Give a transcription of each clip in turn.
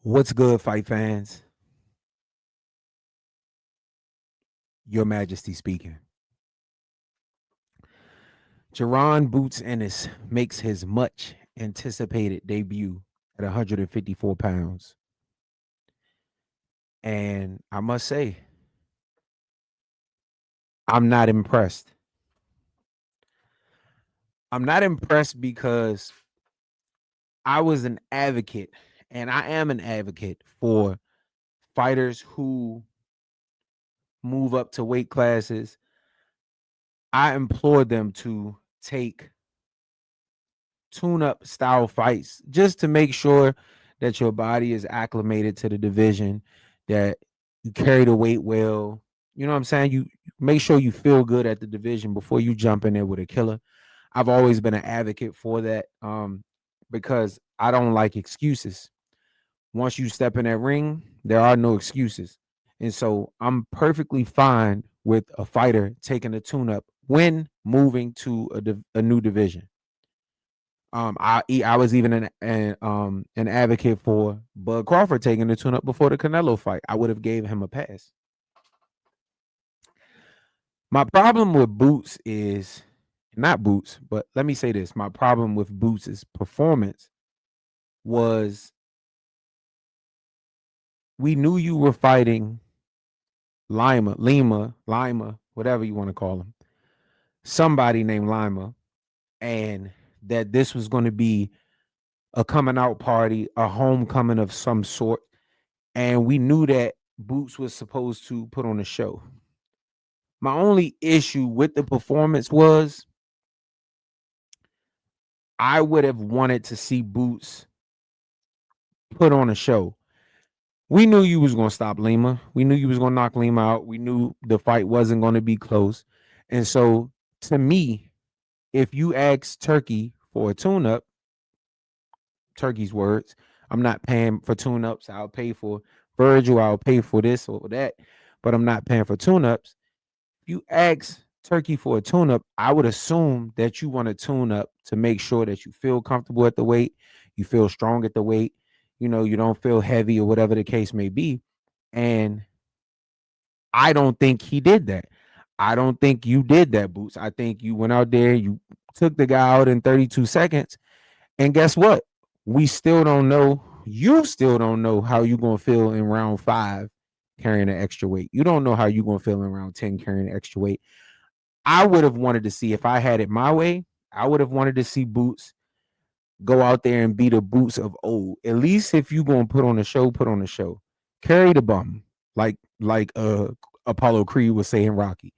What's good, fight fans? Your Majesty speaking. Jaronbootsennis makes his much anticipated debut at 154 pounds. And I must say, I'm not impressed. I'm not impressed because I was an advocate, and I am an advocate for fighters who move up to weight classes. I implore them to take tune-up style fights just to make sure that your body is acclimated to the division, that you carry the weight well. You know what I'm saying? You make sure you feel good at the division before you jump in there with a killer. I've always been an advocate for that because I don't like excuses. Once you step in that ring, there are no excuses. And so I'm perfectly fine with a fighter taking a tune-up when moving to a new division. I was even an advocate for Bud Crawford taking the tune up before the Canelo fight. I would have gave him a pass. My problem with Boots is not Boots, but let me say this. My problem with Boots' performance was we knew you were fighting Lima, whatever you want to call him, somebody named Lima, and that this was going to be a coming out party, a homecoming of some sort. And we knew that Boots was supposed to put on a show. My only issue with the performance was I would have wanted to see Boots put on a show. We knew you was going to stop Lima. We knew you was going to knock Lima out. We knew the fight wasn't going to be close. And so to me, if you ask Turkey for a tune-up, Turkey's words, I'm not paying for tune-ups. I'll pay for Virgil. I'll pay for this or that, but I'm not paying for tune-ups. You ask Turkey for a tune-up, I would assume that you want to tune up to make sure that you feel comfortable at the weight, you feel strong at the weight, you don't feel heavy or whatever the case may be. And I don't think he did that. I don't think you did that, Boots. I think you went out there, you took the guy out in 32 seconds. And guess what? We still don't know. You still don't know how you're going to feel in round 5 carrying an extra weight. You don't know how you're going to feel in round 10 carrying extra weight. I would have wanted to see, if I had it my way, I would have wanted to see Boots go out there and be the Boots of old. At least if you're going to put on a show, put on a show. Carry the bum, like Apollo Creed was saying Rocky.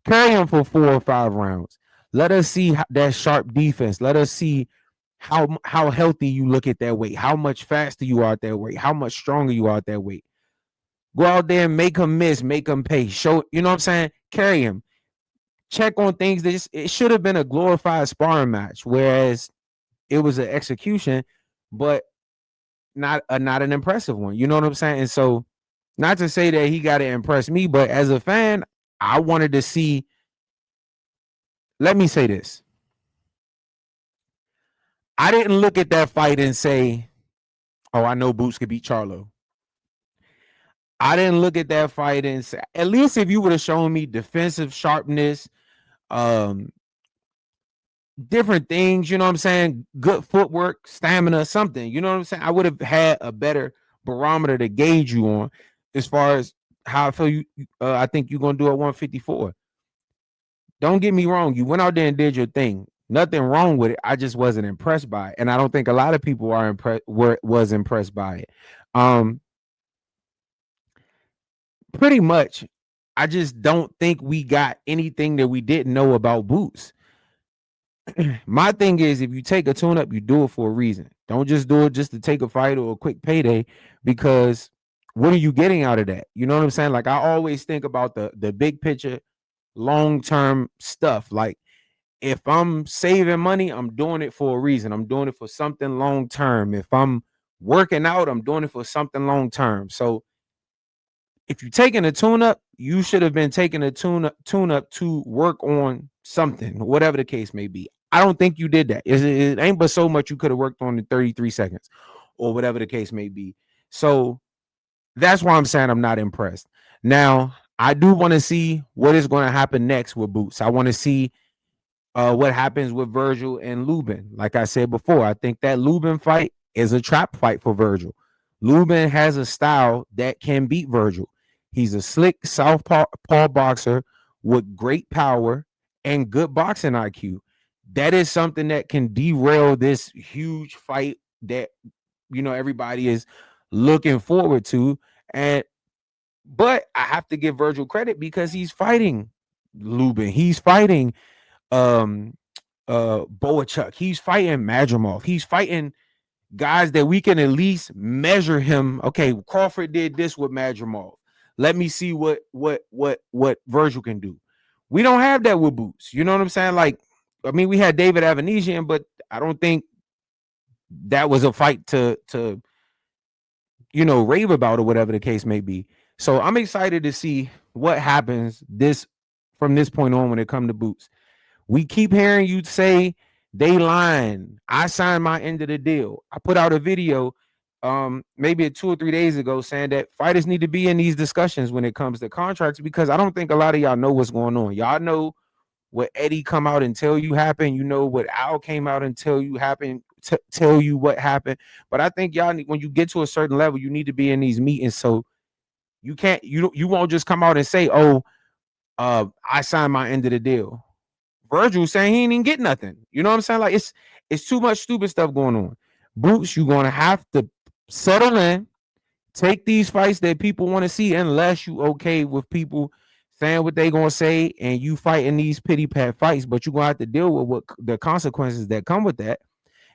Carry him for 4 or 5 rounds. Let us see that sharp defense. Let us see how healthy you look at that weight, how much faster you are at that weight, how much stronger you are at that weight. Go out there and make him miss, make him pay. Show, you know what I'm saying? Carry him. Check on things that it should have been a glorified sparring match, whereas it was an execution, but not an impressive one. You know what I'm saying? And so, not to say that he got to impress me, but as a fan, I wanted to see. Let me say this. I didn't look at that fight and say, "Oh, I know Boots could beat Charlo." I didn't look at that fight and say, at least if you would have shown me defensive sharpness, um, different things, you know what I'm saying? Good footwork, stamina, something, you know what I'm saying? I would have had a better barometer to gauge you on as far as how I feel you. I think you're gonna do at 154. Don't get me wrong, you went out there and did your thing. Nothing wrong with it. I just wasn't impressed by it, and I don't think a lot of people are was impressed by it. Pretty much, I just don't think we got anything that we didn't know about Boots. My thing is, if you take a tune up, you do it for a reason. Don't just do it just to take a fight or a quick payday, because what are you getting out of that? You know what I'm saying? Like, I always think about the big picture, long-term stuff. Like, if I'm saving money, I'm doing it for a reason. I'm doing it for something long term. If I'm working out, I'm doing it for something long term. So if you're taking a tune up, you should have been taking a tune up to work on something, whatever the case may be. I don't think you did that. It ain't but so much you could have worked on in 33 seconds or whatever the case may be. So that's why I'm saying I'm not impressed. Now, I do want to see what is going to happen next with Boots. I want to see what happens with Virgil and Lubin. Like I said before, I think that Lubin fight is a trap fight for Virgil. Lubin has a style that can beat Virgil. He's a slick southpaw boxer with great power and good boxing IQ. That is something that can derail this huge fight that everybody is looking forward to. And but I have to give Virgil credit because he's fighting Lubin. He's fighting Boachuk. He's fighting Madrimov. He's fighting guys that we can at least measure him. Okay, Crawford did this with Madrimov. Let me see what Virgil can do. We don't have that with Boots. You know what I'm saying? Like, I mean, we had David Avanesian, but I don't think that was a fight to rave about or whatever the case may be. So I'm excited to see what happens from this point on when it comes to Boots. We keep hearing you say they lying. I signed my end of the deal. I put out a video maybe 2 or 3 days ago saying that fighters need to be in these discussions when it comes to contracts, because I don't think a lot of y'all know what's going on. Y'all know what Eddie come out and tell you happened. You know what Al came out and tell you happened, tell you what happened. But I think y'all, when you get to a certain level, you need to be in these meetings. So you won't just come out and say, oh, I signed my end of the deal. Virgil saying he didn't get nothing. You know what I'm saying? Like, it's too much stupid stuff going on. Boots, you're gonna have to settle in, take these fights that people want to see, unless you okay with people saying what they gonna say and you fighting these pity pat fights. But you're gonna have to deal with what the consequences that come with that.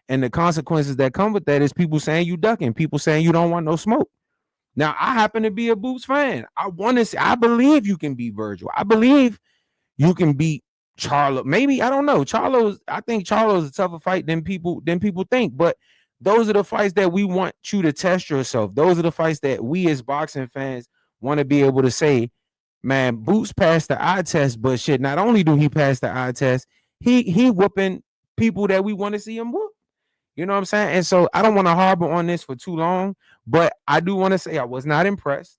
And the consequences that come with that is people saying you ducking, people saying you don't want no smoke. Now, I happen to be a Boots fan. I believe you can beat Virgil. I believe you can beat Charlo. Maybe, I don't know. I think Charlo's a tougher fight than people think. But those are the fights that we want you to test yourself. Those are the fights that we as boxing fans want to be able to say, man, Boots passed the eye test, but shit, not only do he pass the eye test, he whooping people that we want to see him whoop. You know what I'm saying? And so I don't want to harbor on this for too long, but I do want to say I was not impressed.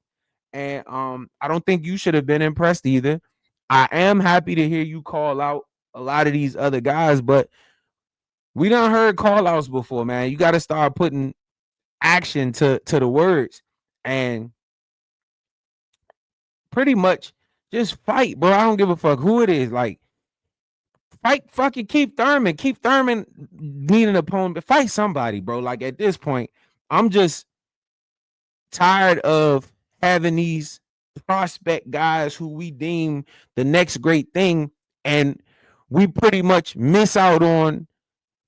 And I don't think you should have been impressed either. I am happy to hear you call out a lot of these other guys, but we done heard call outs before, man. You got to start putting action to the words and pretty much just fight, bro. I don't give a fuck who it is. Like, fight fucking Keith Thurman. Keith Thurman need an opponent, but fight somebody, bro. Like, at this point, I'm just tired of having these prospect guys who we deem the next great thing, and we pretty much miss out on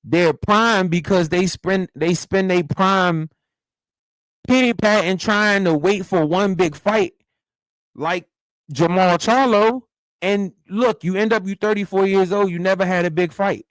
their prime because they spend their prime pity pat and trying to wait for one big fight like Jamal Charlo. And look, you end up, you 34 years old, you never had a big fight.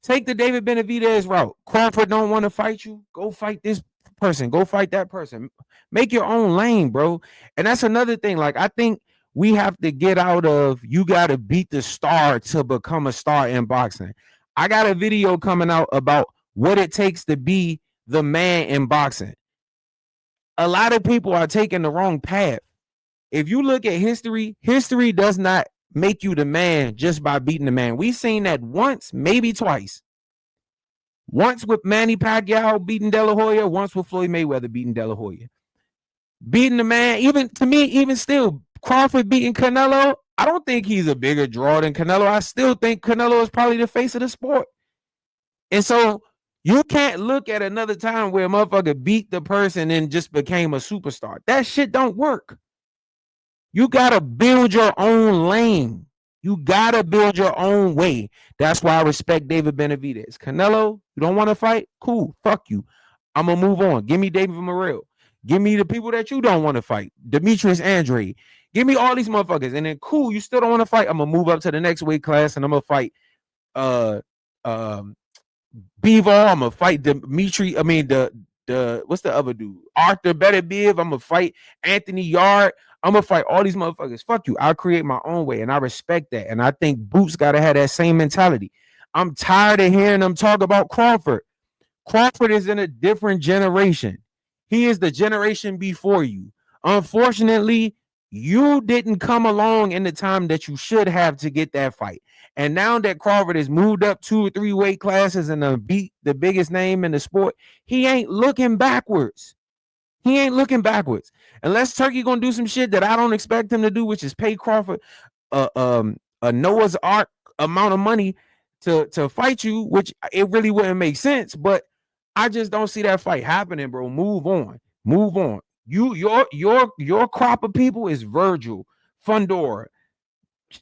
Take the David Benavidez route. Crawford don't want to fight you, go fight this person, go fight that person. Make your own lane, bro. And that's another thing. Like, I think we have to get out of, you got to beat the star to become a star in boxing. I got a video coming out about what it takes to be the man in boxing. A lot of people are taking the wrong path. If you look at history does not make you the man just by beating the man. We've seen that once, maybe twice. Once with Manny Pacquiao beating De La Hoya, once with Floyd Mayweather beating De La Hoya. Beating the man, even to me, even still, Crawford beating Canelo, I don't think he's a bigger draw than Canelo. I still think Canelo is probably the face of the sport. And so you can't look at another time where a motherfucker beat the person and just became a superstar. That shit don't work. You got to build your own lane. You got to build your own way. That's why I respect David Benavidez. Canelo, you don't want to fight? Cool. Fuck you. I'm going to move on. Give me David Morrell. Give me the people that you don't want to fight. Demetrius Andrade. Give me all these motherfuckers. And then, cool, you still don't want to fight? I'm going to move up to the next weight class and I'm going to fight Bivol. I'm going to fight Dimitri. I mean, what's the other dude? Arthur Beterbiev. I'm going to fight Anthony Yard. I'm going to fight all these motherfuckers. Fuck you. I'll create my own way. And I respect that. And I think Boots got to have that same mentality. I'm tired of hearing them talk about Crawford. Crawford is in a different generation. He is the generation before you. Unfortunately, you didn't come along in the time that you should have to get that fight. And now that Crawford has moved up 2 or 3 weight classes and beat the biggest name in the sport, he ain't looking backwards. He ain't looking backwards. Unless Turkey gonna do some shit that I don't expect him to do, which is pay Crawford a Noah's Ark amount of money to fight you, which it really wouldn't make sense. But I just don't see that fight happening, bro. Move on. Move on. Your crop of people is Virgil, Fundora,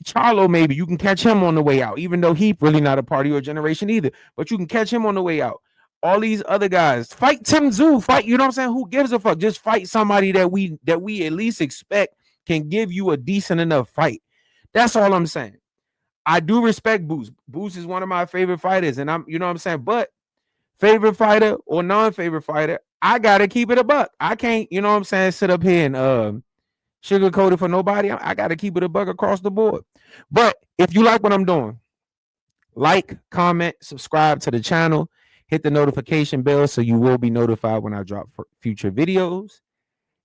Charlo. Maybe you can catch him on the way out, even though he really not a part of your generation either. But you can catch him on the way out. All these other guys, fight Tim Tszyu, fight. You know what I'm saying? Who gives a fuck? Just fight somebody that we at least expect can give you a decent enough fight. That's all I'm saying. I do respect Boots. Boots is one of my favorite fighters, and you know what I'm saying? But favorite fighter or non-favorite fighter, I gotta keep it a buck. I can't, you know what I'm saying, sit up here and sugarcoat it for nobody. I gotta keep it a buck across the board. But if you like what I'm doing, like, comment, subscribe to the channel, hit the notification bell so you will be notified when I drop future videos.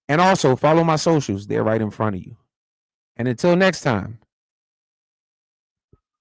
And also follow my socials. They're right in front of you. And until next time,